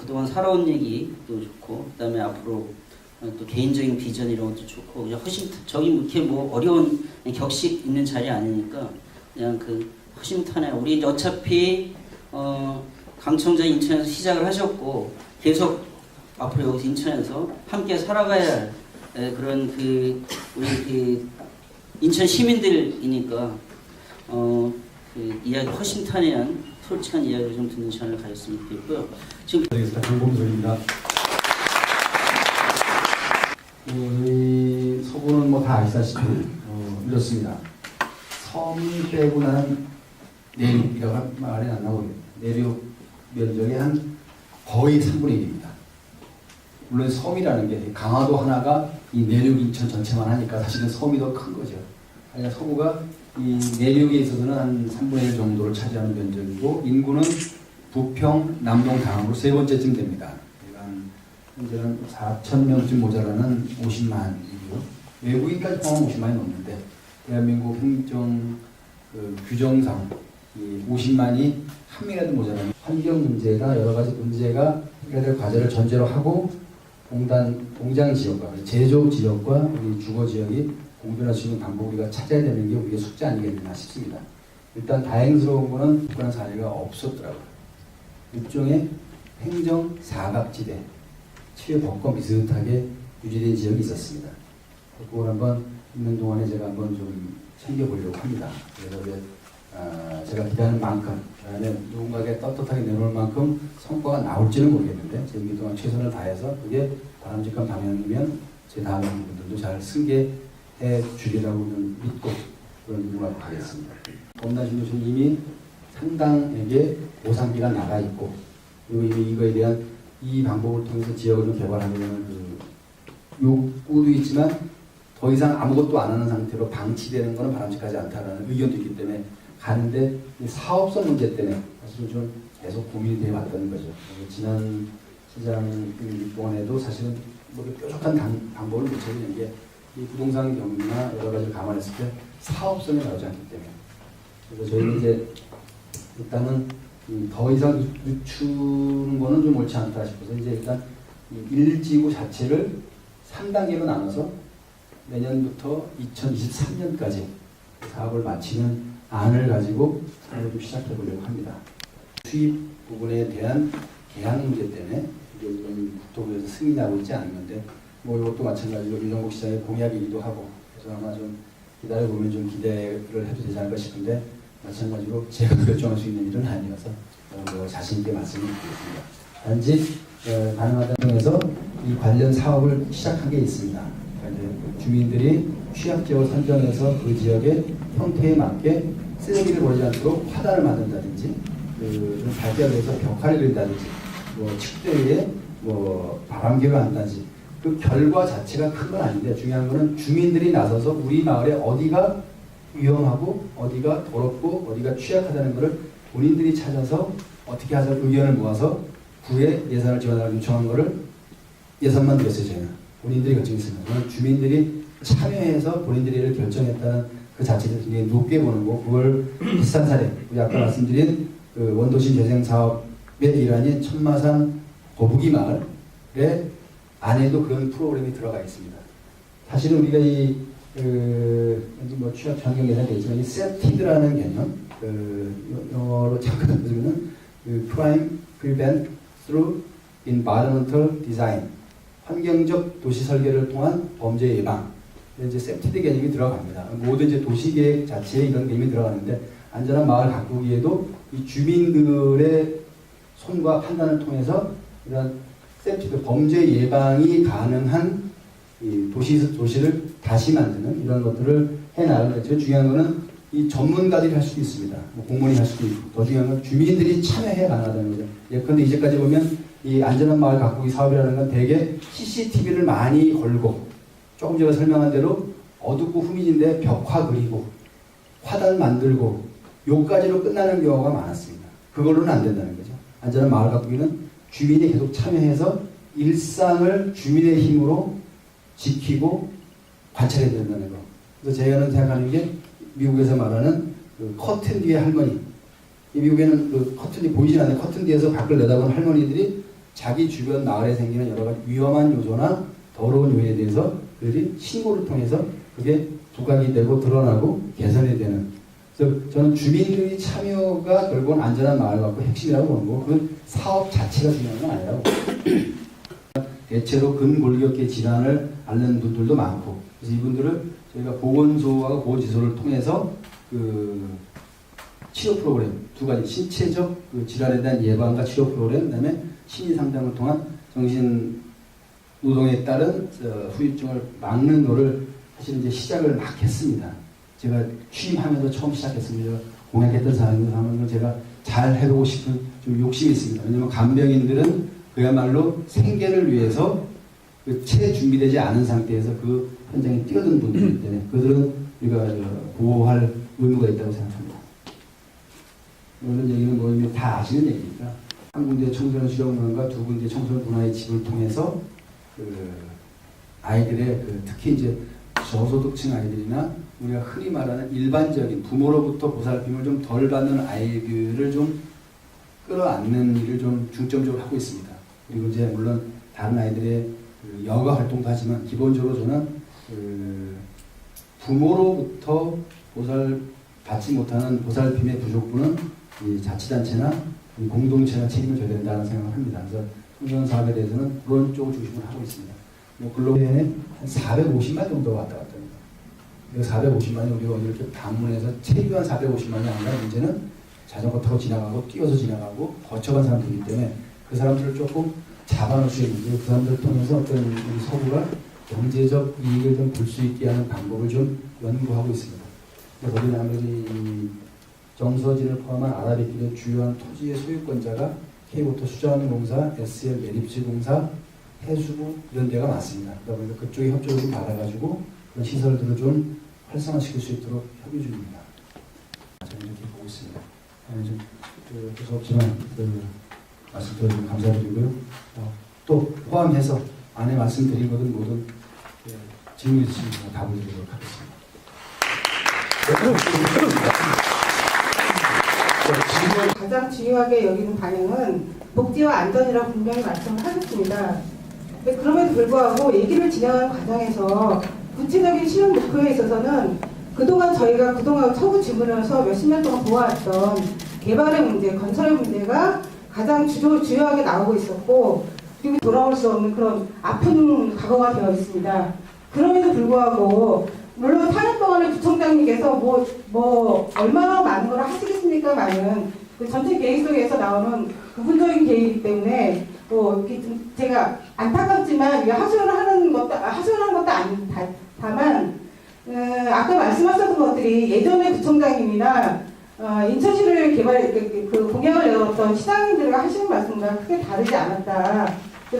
그동안 살아온 얘기도 좋고, 그다음에 앞으로 또 개인적인 비전 이런 것도 좋고, 그냥 저기 이렇게 뭐 어려운 격식 있는 자리 아니니까 그냥 허심탄회. 우리 이제 어차피 강청자 인천에서 시작을 하셨고 계속 앞으로 여기서 인천에서 함께 살아가야 할 그런 우리 인천 시민들이니까 이야기 허심탄회한 솔직한 이야기를 좀 듣는 시간을 가졌으면 좋겠고요. 지금 강범석입니다. 우리 서구는 뭐 다 아시다시피 이렇습니다. 섬 빼고 난 내륙이라고 말이 안 나오겠네요. 내륙 면적의 한 거의 3분의 1입니다. 물론 섬이라는 게 강화도 하나가 이 내륙 인천 전체만 하니까 사실은 섬이 더 큰 거죠. 그러니까 서구가 이 내륙에 있어서는 한 3분의 1 정도를 차지하는 면적이고 인구는 부평, 남동, 강원으로 세 번째쯤 됩니다. 현재는 4,000명쯤 모자라는 50만이고요. 외국인까지 포함하면 50만이 넘는데 대한민국 행정 규정상 이 50만이 한 명이라도 모자라는 환경 문제나 여러 가지 문제가 해결될 과제를 전제로 하고 공장 지역과 제조 지역과 우리 주거 지역이 공존할 수 있는 방법을 우리가 찾아야 되는 게 우리의 숙제 아니겠나 싶습니다. 일단 다행스러운 거는 그런 사례가 없었더라고요. 일종의 행정 사각지대, 치외법과 비슷하게 유지된 지역이 있었습니다. 그걸 한번 있는 동안에 제가 한번 좀 챙겨보려고 합니다. 그래서 제가 기대하는 만큼, 누군가에게 떳떳하게 내놓을 만큼 성과가 나올지는 모르겠는데, 지금 그동안 최선을 다해서 그게 바람직한 방향이면 제 다음 분들도 잘 승계해 주리라고 좀 믿고 그런 응원하고 가겠습니다. 범단신도시는 이미 상당에게 보상비가 나가 있고, 그리고 이미 이거에 대한 이 방법을 통해서 지역을 좀 개발하려는 욕구도 있지만 더 이상 아무것도 안 하는 상태로 방치되는 것은 바람직하지 않다는 의견도 있기 때문에 가는데 사업성 문제 때문에 사실은 좀 계속 고민이 되어 왔다는 거죠. 지난 시장 동안에도 사실은 뭐 뾰족한 방법을 못 찾는 게 이 부동산 경기나 여러 가지를 감안했을 때 사업성이 나오지 않기 때문에 그래서 저희는 이제 일단은 더 이상 늦추는 거는 좀 옳지 않다 싶어서 이제 일단 1지구 자체를 3단계로 나눠서 내년부터 2023년까지 사업을 마치는 안을 가지고 사업을 좀 시작해 보려고 합니다. 수입 부분에 대한 계약 문제 때문에 이게 좀 국토부에서 승인하고 있지 않는데 뭐 이것도 마찬가지로 윤정국 시장의 공약이기도 하고 그래서 아마 좀 기다려보면 좀 기대를 해도 되지 않을까 싶은데 마찬가지로 제가 결정할 수 있는 일은 아니어서 자신 있게 말씀을 드리겠습니다. 단지 가능하다는 점에서 이 관련 사업을 시작한 게 있습니다. 그러니까 주민들이 취약지역을 선정해서 그 지역의 형태에 맞게 쓰레기를 버리지 않도록 화단을 만든다든지 좀 발대를 해서 벽화를 그린다든지 칡대 위에 바람개를 한다든지 그 결과 자체가 큰 건 아닌데 중요한 거는 주민들이 나서서 우리 마을에 어디가 위험하고 어디가 더럽고 어디가 취약하다는 것을 본인들이 찾아서 어떻게 하자 의견을 모아서 구에 예산을 지원하라고 요청한 것을 예산만 드렸어요. 저희는 본인들이 결정했습니다. 주민들이 참여해서 본인들이 이를 결정했다는 그 자체를 굉장히 높게 보는 거고 그걸 비슷한 사례 우리 아까 말씀드린 원도시 재생 사업의 일환인 천마산 거북이 마을에 안에도 그런 프로그램이 들어가 있습니다. 사실은 우리가 취약 환경 예산이 되지만 이 세티드라는 개념, 영어로 잠깐 보시면은 Crime Prevent Through Environmental Design, 환경적 도시 설계를 통한 범죄 예방. 이제 세티드 개념이 들어갑니다. 모든 이제 도시계획 자체에 이런 개념이 들어가는데 안전한 마을 가꾸기에도 이 주민들의 손과 판단을 통해서 이런 세티드 범죄 예방이 가능한 이 도시를 다시 만드는 이런 것들을 해나가는 데 중요한 거는 이 전문가들이 할 수도 있습니다. 공무원이 할 수도 있고 더 중요한 건 주민들이 참여해 가능하다는 거죠. 예컨대 이제까지 보면 이 안전한 마을 가꾸기 사업이라는 건 대개 CCTV를 많이 걸고 조금 전에 설명한 대로 어둡고 후미진데 벽화 그리고 화단 만들고 요까지로 끝나는 경우가 많았습니다. 그걸로는 안 된다는 거죠. 안전한 마을 가꾸기는 주민이 계속 참여해서 일상을 주민의 힘으로 지키고 관찰해야 된다는 거. 그래서 제가 생각하는 게 미국에서 말하는 그 커튼 뒤에 할머니 이 미국에는 그 커튼이 보이지 않는 커튼 뒤에서 밖을 내다보는 할머니들이 자기 주변 마을에 생기는 여러 가지 위험한 요소나 더러운 요소에 대해서 그들이 신고를 통해서 그게 부각이 되고 드러나고 개선이 되는. 그래서 저는 주민들의 참여가 결국은 안전한 마을 갖고 핵심이라고 보는 거고 그 사업 자체가 중요한 건 아니라고. 대체로 근골격계 질환을 앓는 분들도 많고 그래서 이분들을 저희가 보건소와 보건지소를 통해서 그 치료 프로그램 두 가지 신체적 그 질환에 대한 예방과 치료 프로그램 그다음에 심리 상담을 통한 정신 노동에 따른 후유증을 막는 거를 사실 이제 시작을 막 했습니다. 제가 취임하면서 처음 시작했습니다. 공약했던 사람들 하면 제가 잘 해보고 싶은 좀 욕심이 있습니다. 왜냐하면 간병인들은 그야말로 생계를 위해서 그 채 준비되지 않은 상태에서 그 현장에 뛰어든 분들이기 때문에 그들은 우리가 보호할 의무가 있다고 생각합니다. 이런 얘기는 뭐 이미 다 아시는 얘기니까 한 군데 청소년 수련문과 두 군데 청소년 문화의 집을 통해서 그 아이들의 그 특히 이제 저소득층 아이들이나 우리가 흔히 말하는 일반적인 부모로부터 보살핌을 좀 덜 받는 아이들을 좀 끌어안는 일을 좀 중점적으로 하고 있습니다. 그리고 이제 물론 다른 아이들의 그 여가 활동도 하지만 기본적으로 저는 그 부모로부터 받지 못하는 보살핌의 부족분은 이 자치단체나 이 공동체가 책임을 져야 된다는 생각을 합니다. 그래서 청소년 사업에 대해서는 그런 쪽을 중심으로 하고 있습니다. 뭐 글로벌에 한 450만 정도가 왔다 갔다 합니다. 450만이 우리가 오늘 이렇게 방문해서 체류한 450만이 아니라 문제는 자전거 타고 지나가고 뛰어서 지나가고 거쳐간 사람들이기 때문에 그 사람들을 조금 잡아놓을 수 있는데 그 사람들을 통해서 어떤 우리 서구가 경제적 이익을 좀 볼 수 있게 하는 방법을 좀 연구하고 있습니다. 거기는 아무래도 정서진을 포함한 아라뱃길의 주요한 토지의 소유권자가 K워터 수자원공사, SL 매립지공사, 해수부 이런 데가 많습니다. 그러다 보니까 그쪽에 협조를 좀 받아가지고 그런 시설들을 좀 활성화시킬 수 있도록 협의 중입니다. 저는 이렇게 보고 있습니다. 좀 무섭지만 말씀드려 감사드리고요. 또 포함해서 안에 말씀드린 것은 모든 질문 있으시면 답을 드리도록 하겠습니다. 가장 중요하게 여기는 반영은 복지와 안전이라고 분명히 말씀을 하셨습니다. 그럼에도 불구하고 얘기를 진행하는 과정에서 구체적인 실현 목표에 있어서는 저희가 그동안 서구 지문에서 몇십 년 동안 보아왔던 개발의 문제, 건설의 문제가 가장 주요하게 나오고 있었고 그리고 돌아올 수 없는 그런 아픈 과거가 되어 있습니다. 그럼에도 불구하고 물론 4년 동안에 구청장님께서 얼마나 많은 걸 하시겠습니까만은 그 전체 계획 속에서 나오는 부분적인 계획이기 때문에 제가 안타깝지만 하소연하는 것도 다만 아까 말씀하셨던 것들이 예전에 구청장님이나 인천시를 그 공약을 내었던 시장님들과 하시는 말씀과 크게 다르지 않았다.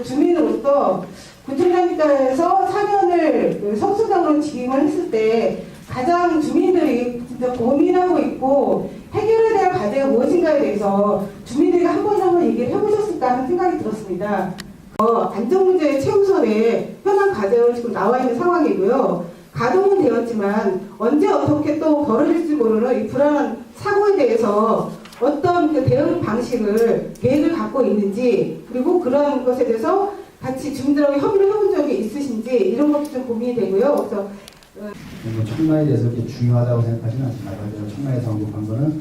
주민으로서 구청장님께서 사면을 서수장으로 직임을 했을 때 가장 주민들이 진짜 고민하고 있고 해결에 대한 과제가 무엇인가에 대해서 주민들과 한 번 얘기를 해보셨을까 하는 생각이 들었습니다. 안전 문제의 최우선에 현안 과제로 지금 나와 있는 상황이고요. 가동은 되었지만 언제 어떻게 또 벌어질지 모르는 이 불안한 사고에 대해서 어떤 그 대응 방식을 계획을 갖고 있는지 그리고 그러한 것에 대해서 같이 주민들하고 협의를 해본 적이 있으신지 이런 것도 좀 고민이 되고요. 그래서 청라에 대해서 그렇게 중요하다고 생각하지는 않지만 청라에서 언급한 거는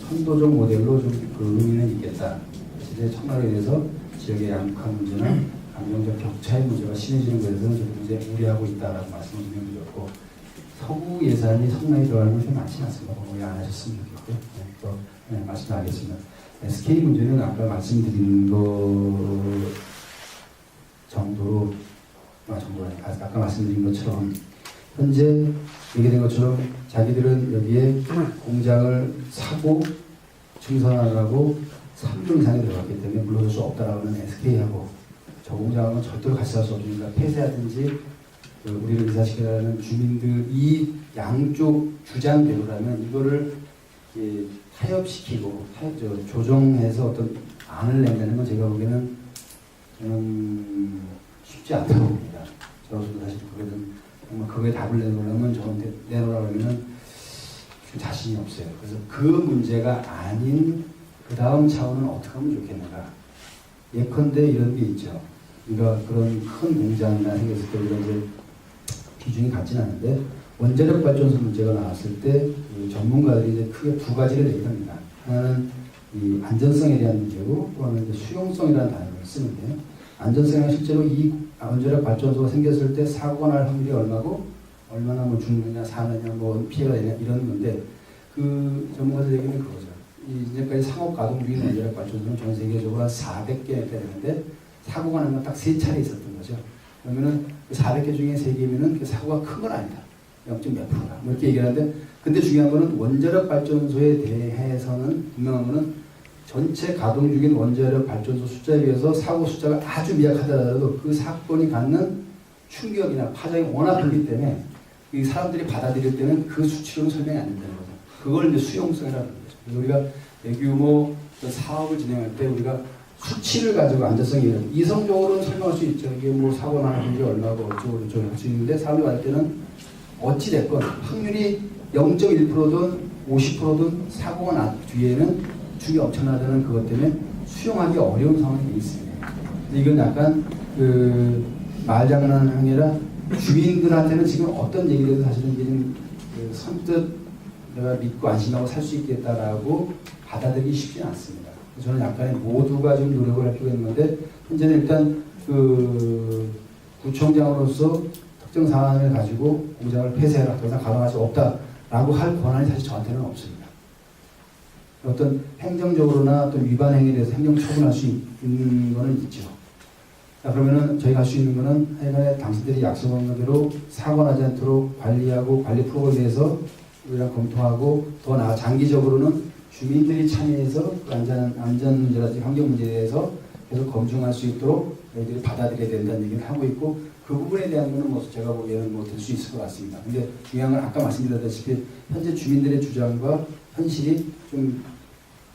선도적 모델로 좀 그 의미는 있겠다. 실제 청라에 대해서 지역의 양극화 문제나 감정적 격차의 문제가 심해지는 것에 대해서는 좀 굉장히 우려하고 있다라고 말씀을 드렸고 서구 예산이 청라에 들어가는 것이 많지 않습니다. 오해 안 하셨으면 좋겠고요. 또 말씀하겠습니다. SK 문제는 아까 말씀드린 거 정도로 아까 말씀드린 것처럼 현재 얘기된 것처럼 자기들은 여기에 공장을 사고 증선하라고 3조 이상이 들어갔기 때문에 물러설 수 없다라고 하는 SK하고 저 공장은 절대로 같이 살 수 없으니까 폐쇄하든지 우리를 이사시키라는 주민들 이 양쪽 주장대로라면 이거를 타협시키고 조정해서 어떤 안을 낸다는 건 제가 보기에는 저는 쉽지 않다고 봅니다. 저로서도 사실 정말 그거에 답을 내놓으려면 저한테 내놓으라고 하면 자신이 없어요. 그래서 그 문제가 아닌 그 다음 차원은 어떻게 하면 좋겠는가. 예컨대 이런 게 있죠. 우리가 그런 큰 공장이나 생겼을 때 우리가 이제 비중이 같지는 않은데 원자력 발전소 문제가 나왔을 때 그 전문가들이 이제 크게 두 가지를 얘기합니다. 하나는 이 안전성에 대한 문제고 또 하나는 이제 수용성이라는 단어를 쓰는데요. 안전성은 실제로 이 원자력 발전소가 생겼을 때 사고가 날 확률이 얼마고 얼마나 뭐 죽느냐 사느냐 뭐 피해가 되냐 이런 건데 그 전문가들 얘기는 그거죠. 이제까지 상업 가동 중인 원자력 발전소는 전 세계적으로 한 400개 되는데 사고가 난 건 딱 3차례 있었던 거죠. 그러면은 그 400개 중에 3개면은 그 사고가 큰 건 아니다. 0.몇 프로다. 뭐 이렇게 얘기하는데 근데 중요한 거는 원자력 발전소에 대해서는 분명한 거는 전체 가동 중인 원자력 발전소 숫자에 비해서 사고 숫자가 아주 미약하더라도 그 사건이 갖는 충격이나 파장이 워낙 크기 때문에 이 사람들이 받아들일 때는 그 수치로는 설명이 안 된다는 거죠. 그걸 이제 수용성이라는 거죠. 그래서 우리가 대규모 사업을 진행할 때 우리가 수치를 가지고 안전성이 이성적으로는 설명할 수 있죠. 이게 뭐 사고 나는 게 얼마고 어쩌고 저쩌고 할 수 있는데 사람들이 말할 때는 어찌됐건 확률이 0.1%든 50%든 사고가 난 뒤에는 충격이 엄청나다는 그것 때문에 수용하기 어려운 상황이 있습니다. 이건 약간 그 말장난이 아니라 주민들한테는 지금 어떤 얘기를 해도 사실은 이게 좀 선뜻 내가 믿고 안심하고 살 수 있겠다라고 받아들이기 쉽지 않습니다. 저는 약간의 모두가 좀 노력을 할 필요가 있는 건데 현재는 일단 그 구청장으로서 특정 사안을 가지고 공장을 폐쇄하라 더 이상 가동할 수 없다라고 할 권한이 사실 저한테는 없습니다. 어떤 행정적으로나 어떤 위반 행위에 대해서 행정 처분할 수 있는 거는 있죠. 자, 그러면은 저희가 할 수 있는 거는 하여간에 당신들이 약속한 대로 사고 나지 않도록 관리하고 관리 프로그램에 대해서 우리랑 검토하고 더 나아 장기적으로는 주민들이 참여해서 그 안전 문제라든지 환경 문제에 대해서 계속 검증할 수 있도록 저희들이 받아들여야 된다는 얘기를 하고 있고 그 부분에 대한 거는 뭐 제가 보기에는 뭐 될 수 있을 것 같습니다. 근데 중요한 건 아까 말씀드렸다시피 현재 주민들의 주장과 현실이 좀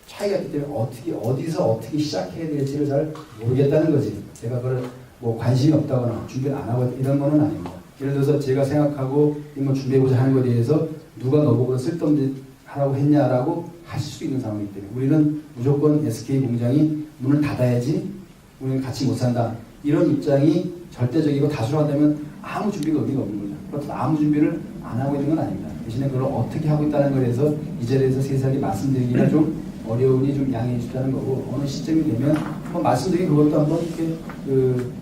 차이가 있기 때문에 어디서 어떻게 시작해야 될지를 잘 모르겠다는 거지. 제가 그걸 뭐 관심이 없다거나 준비를 안 하고 이런 거는 아닙니다. 예를 들어서 제가 생각하고 이거 준비해보자 하는 것에 대해서 누가 너보고 쓸데없는 하라고 했냐라고 하실 수 있는 상황이기 때문에 우리는 무조건 SK 공장이 문을 닫아야지 우리는 같이 못 산다. 이런 입장이 절대적이고 다수로 한다면 아무 준비가 의미가 없는 거죠. 그렇다면 아무 준비를 안 하고 있는 건 아닙니다. 대신에 그걸 어떻게 하고 있다는 것에 대해서 이 자리에서 세세하게 말씀드리기가 좀 어려우니 좀 양해해 주시다는 거고 어느 시점이 되면 한번 말씀드린 그것도 한번 이렇게 그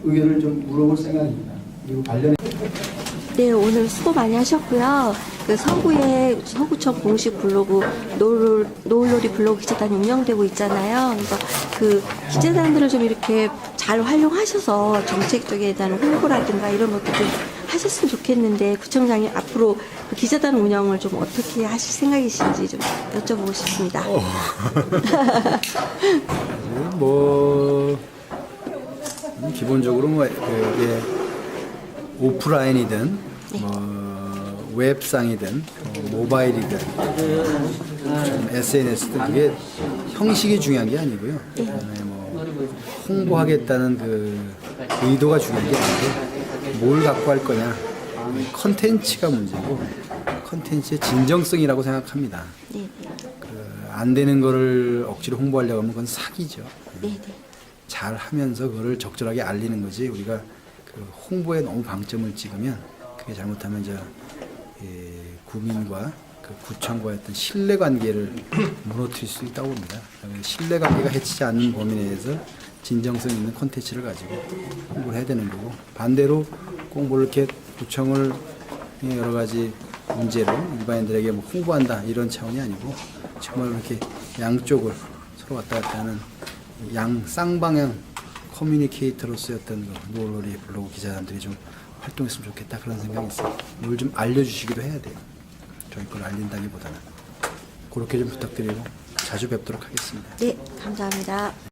의견을 좀 물어볼 생각입니다. 그리고 관련해 네, 오늘 수고 많이 하셨고요. 그 서구에 서구청 공식 블로그 노을놀이 블로그 기자단이 운영되고 있잖아요. 그래서 그 기자단들을 좀 이렇게 잘 활용하셔서 정책 쪽에 대한 홍보라든가 이런 것도 좀 하셨으면 좋겠는데 구청장이 앞으로 그 기자단 운영을 좀 어떻게 하실 생각이신지 좀 여쭤보고 싶습니다. 뭐 기본적으로 뭐 이게 오프라인이든 뭐 웹상이든 모바일이든 SNS든 그게 형식이 중요한 게 아니고요. 뭐 홍보하겠다는 그 의도가 중요한 게 아니고 뭘 갖고 할 거냐 컨텐츠가 문제고 컨텐츠의 진정성이라고 생각합니다. 안 되는 거를 억지로 홍보하려고 하면 그건 사기죠. 잘 하면서 그거를 적절하게 알리는 거지 우리가 그 홍보에 너무 방점을 찍으면 그게 잘못하면 이제 구민과 그 구청과의 어떤 신뢰관계를 무너뜨릴 수 있다고 봅니다. 신뢰관계가 해치지 않는 범위 내에서 진정성 있는 콘텐츠를 가지고 홍보를 해야 되는 거고 반대로 꼭 뭐 이렇게 구청을 여러 가지 문제로 일반인들에게 뭐 홍보한다 이런 차원이 아니고 정말 이렇게 양쪽을 서로 왔다 갔다 하는 쌍방향 커뮤니케이터로서의 어떤 노을놀이 블로그 기자단들이 좀 활동했으면 좋겠다 그런 생각이 있어요. 뭘 좀 알려주시기도 해야 돼요. 저희 걸 알린다기보다는 그렇게 좀 부탁드리고 자주 뵙도록 하겠습니다. 네, 감사합니다.